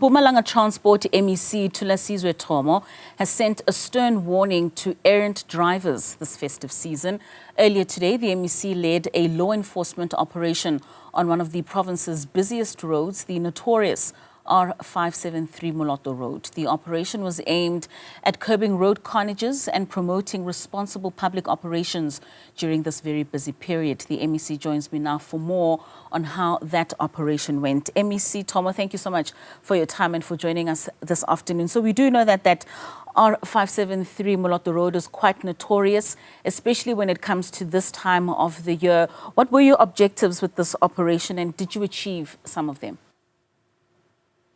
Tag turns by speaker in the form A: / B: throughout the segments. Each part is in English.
A: Mpumalanga Transport MEC Thulasizwe Thomo has sent a stern warning to errant drivers this festive season. Earlier today, the MEC led a law enforcement operation on one of the province's busiest roads, the notorious R573 Moloto Road. The operation was aimed at curbing road carnages and promoting responsible public operations during this very busy period. The MEC joins me now for more on how that operation went. MEC Thomo, thank you so much for your time and for joining us this afternoon. So we do know that R573 Moloto Road is quite notorious, especially when it comes to this time of the year. What were your objectives with this operation, and did you achieve some of them?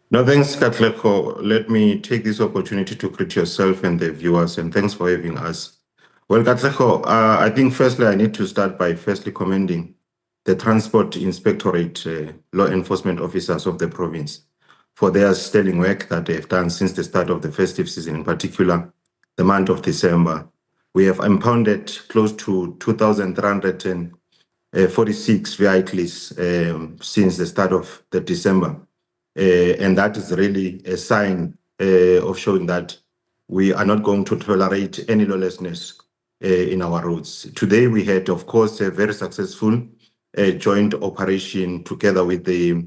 B: No, thanks, Katlego. Let me take this opportunity to greet yourself and the viewers, and thanks for having us. Well, Katlego, I think firstly I need to start by commending the Transport Inspectorate law enforcement officers of the province for their sterling work that they have done since the start of the festive season, in particular the month of December. We have impounded close to 2,346 vehicles since the start of the December. And that is really a sign of showing that we are not going to tolerate any lawlessness in our roads. Today we had, of course, a very successful joint operation together with the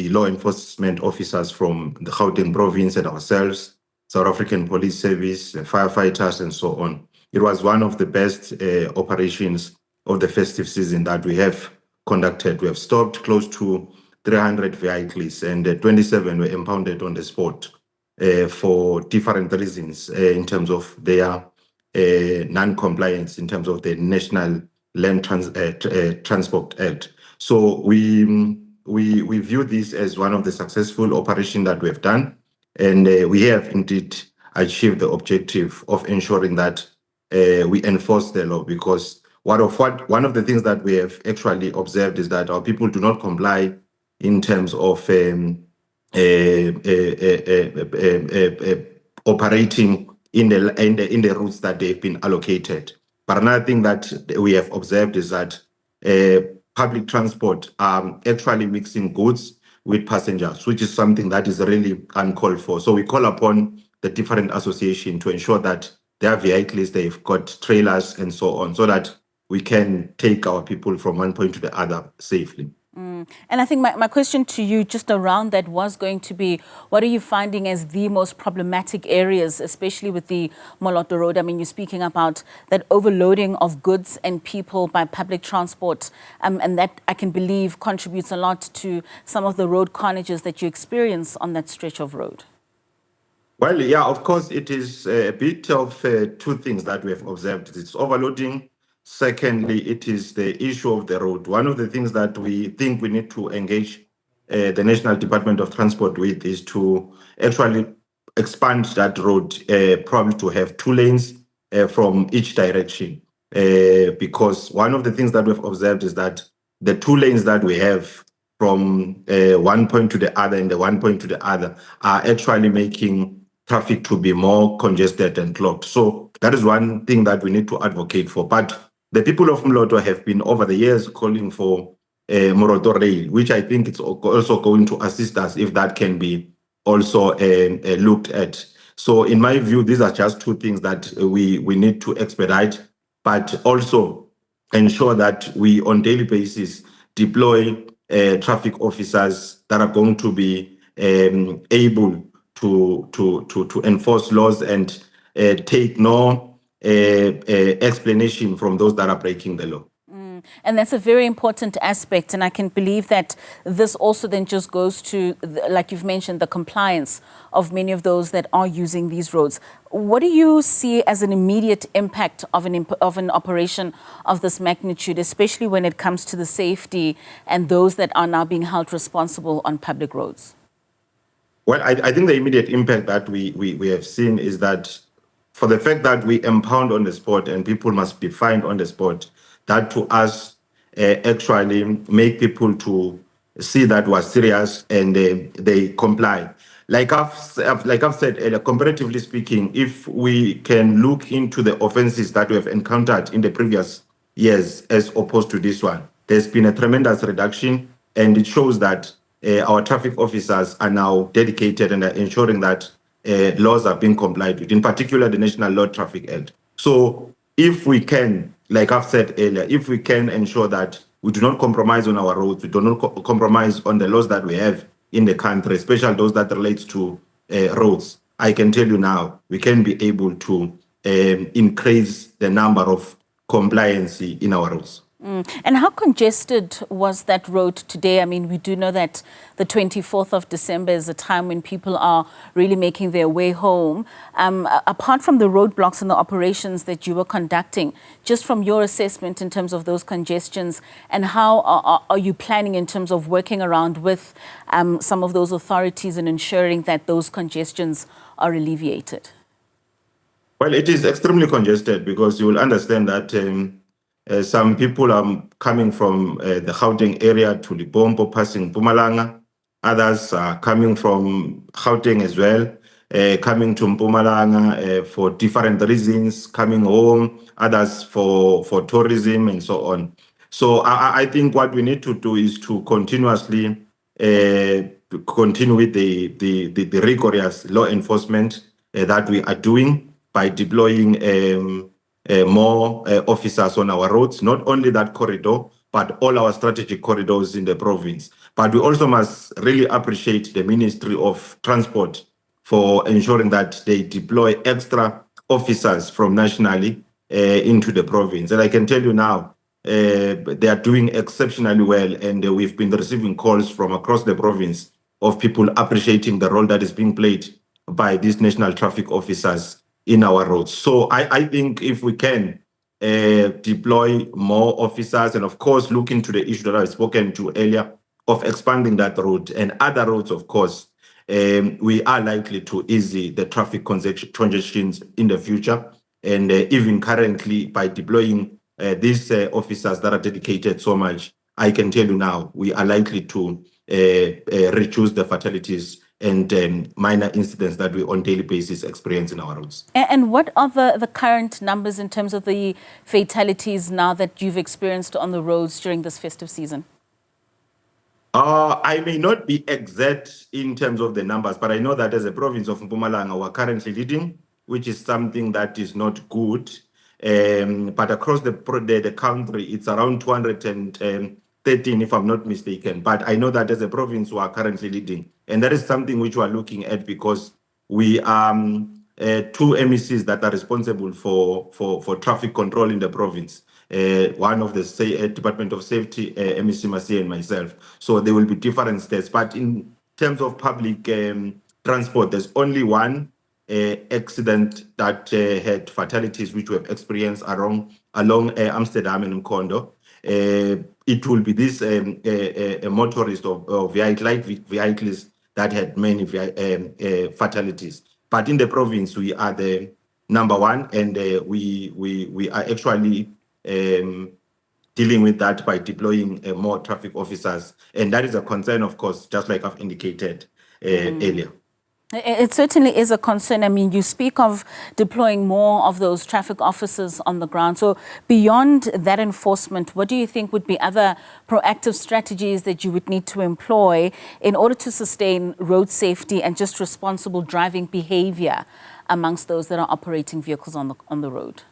B: law enforcement officers from the Gauteng province and ourselves, South African Police Service, firefighters, and so on. It was one of the best operations of the festive season that we have conducted. We have stopped close to 300 vehicles, and 27 were impounded on the spot for different reasons in terms of their non-compliance in terms of the National Land Transport Act. So we view this as one of the successful operations that we have done, and we have indeed achieved the objective of ensuring that we enforce the law, because one of the things that we have actually observed is that our people do not comply in terms of operating in the routes that they've been allocated. But another thing that we have observed is that public transport are actually mixing goods with passengers, which is something that is really uncalled for. So we call upon the different associations to ensure that their vehicles, they've got trailers and so on, so that we can take our people from one point to the other safely.
A: And I think my question to you just around that was going to be, what are you finding as the most problematic areas, especially with the Moloto Road? I mean, you're speaking about that overloading of goods and people by public transport, and that I can believe contributes a lot to some of the road carnages that you experience on that stretch of road.
B: Well, yeah, of course, it is a bit of two things that we have observed. It's overloading. Secondly, it is the issue of the road. One of the things that we think we need to engage the National Department of Transport with is to actually expand that road, probably to have 2 lanes from each direction. Because one of the things that we've observed is that the 2 lanes that we have from one point to the other and the one point to the other are actually making traffic to be more congested and clogged. So that is one thing that we need to advocate for. But the people of Moloto have been over the years calling for a Moloto Rail, which I think it's also going to assist us if that can be also looked at. So in my view, these are just 2 things that we need to expedite, but also ensure that we on daily basis deploy traffic officers that are going to be able to enforce laws and take no explanation from those that are breaking the law.
A: And that's a very important aspect. And I can believe that this also then just goes to, like you've mentioned, the compliance of many of those that are using these roads. What do you see as an immediate impact of an operation of this magnitude, especially when it comes to the safety and those that are now being held responsible on public roads?
B: Well, I think the immediate impact that we have seen is that for the fact that we impound on the spot and people must be fined on the spot, that to us actually make people to see that we're serious and they comply. Like I've said earlier, comparatively speaking, if we can look into the offenses that we have encountered in the previous years as opposed to this one, there's been a tremendous reduction, and it shows that our traffic officers are now dedicated and are ensuring that laws are being complied with, in particular the National Road Traffic Act. So if we can, like I've said earlier, if we can ensure that we do not compromise on our roads, we do not compromise on the laws that we have in the country, especially those that relates to roads, I can tell you now, we can be able to increase the number of compliance in our roads.
A: And how congested was that road today? I mean, we do know that the 24th of December is a time when people are really making their way home. Apart from the roadblocks and the operations that you were conducting, just from your assessment in terms of those congestions, and how are you planning in terms of working around with some of those authorities and ensuring that those congestions are alleviated?
B: Well, it is extremely congested because you will understand that some people are coming from the Gauteng area to Limpopo, passing Mpumalanga. Others are coming from Gauteng as well, coming to Mpumalanga for different reasons, coming home, others for tourism and so on. So I think what we need to do is to continuously continue with the rigorous law enforcement that we are doing by deploying more officers on our roads, not only that corridor, but all our strategic corridors in the province. But we also must really appreciate the Ministry of Transport for ensuring that they deploy extra officers from nationally into the province. And I can tell you now, they are doing exceptionally well, and we've been receiving calls from across the province of people appreciating the role that is being played by these national traffic officers in our roads. So I think if we can deploy more officers and of course look into the issue that I've spoken to earlier of expanding that road and other roads, of course, we are likely to ease the traffic congestions in the future. And even currently, by deploying these officers that are dedicated so much, I can tell you now, we are likely to reduce the fatalities and minor incidents that we on daily basis experience in our roads.
A: And what are the current numbers in terms of the fatalities now that you've experienced on the roads during this festive season?
B: I may not be exact in terms of the numbers, but I know that as a province of Mpumalanga, we're currently leading, which is something that is not good. But across the country, it's around 213, if I'm not mistaken. But I know that as a province, we are currently leading. And that is something which we are looking at because we are two MECs that are responsible for traffic control in the province. One of the Department of Safety, MEC Masi and myself. So there will be different states. But in terms of public transport, there's only one accident that had fatalities, which we have experienced along Amsterdam and Mkondo. It will be this a motorist of light vehicles that had many fatalities. But in the province, we are the number one, and we are actually dealing with that by deploying more traffic officers. And that is a concern, of course, just like I've indicated earlier.
A: It certainly is a concern. I mean, you speak of deploying more of those traffic officers on the ground. So beyond that enforcement, what do you think would be other proactive strategies that you would need to employ in order to sustain road safety and just responsible driving behavior amongst those that are operating vehicles on the road?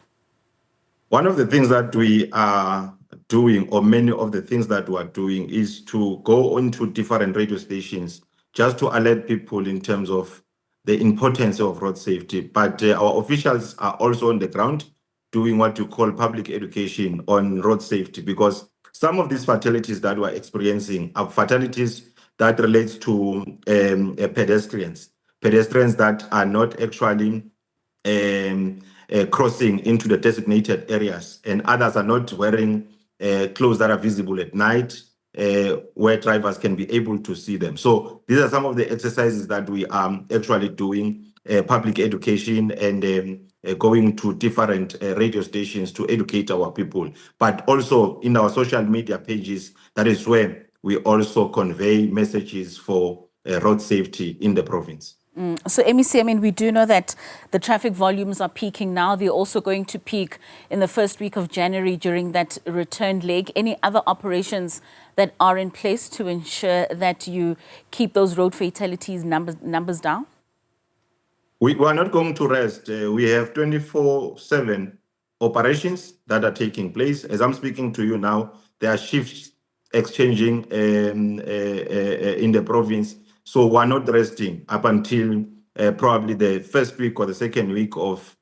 B: One of the things that we are doing, or many of the things that we are doing, is to go into different radio stations just to alert people in terms of the importance of road safety. But our officials are also on the ground doing what you call public education on road safety, because some of these fatalities that we're experiencing are fatalities that relates to pedestrians that are not actually crossing into the designated areas, and others are not wearing clothes that are visible at night, where drivers can be able to see them. So these are some of the exercises that we are actually doing, public education and going to different radio stations to educate our people. But also in our social media pages, that is where we also convey messages for road safety in the province.
A: So MEC, I mean, we do know that the traffic volumes are peaking now. They're also going to peak in the first week of January during that return leg. Any other operations that are in place to ensure that you keep those road fatalities numbers down?
B: We are not going to rest. We have 24/7 operations that are taking place. As I'm speaking to you now, there are shifts exchanging in the province. So we're not resting up until probably the first week or the second week of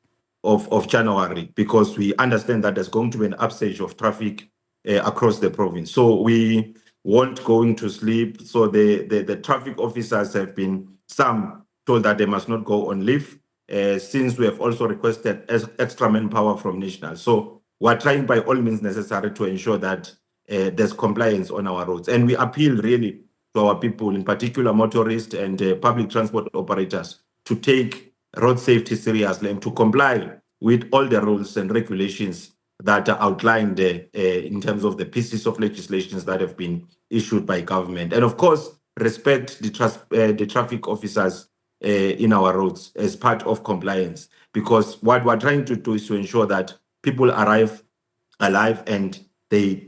B: January, because we understand that there's going to be an upsurge of traffic across the province. So we won't going to sleep. So the traffic officers have been, some told that they must not go on leave, since we have also requested extra manpower from national. So we're trying by all means necessary to ensure that there's compliance on our roads. And we appeal really to our people, in particular motorists and public transport operators, to take road safety seriously and to comply with all the rules and regulations that are outlined in terms of the pieces of legislations that have been issued by government. And of course, respect the traffic officers in our roads as part of compliance, because what we're trying to do is to ensure that people arrive alive and they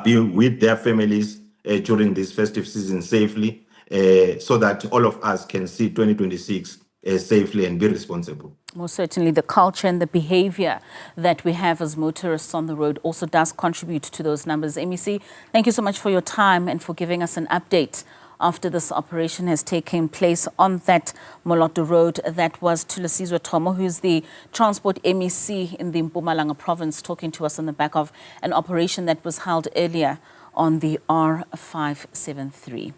B: be with their families during this festive season safely, so that all of us can see 2026 safely and be responsible.
A: Most certainly, the culture and the behavior that we have as motorists on the road also does contribute to those numbers. MEC, thank you so much for your time and for giving us an update after this operation has taken place on that Moloto Road. That was Thulasizwe Thomo, who is the Transport MEC in the Mpumalanga province, talking to us on the back of an operation that was held earlier on the R573.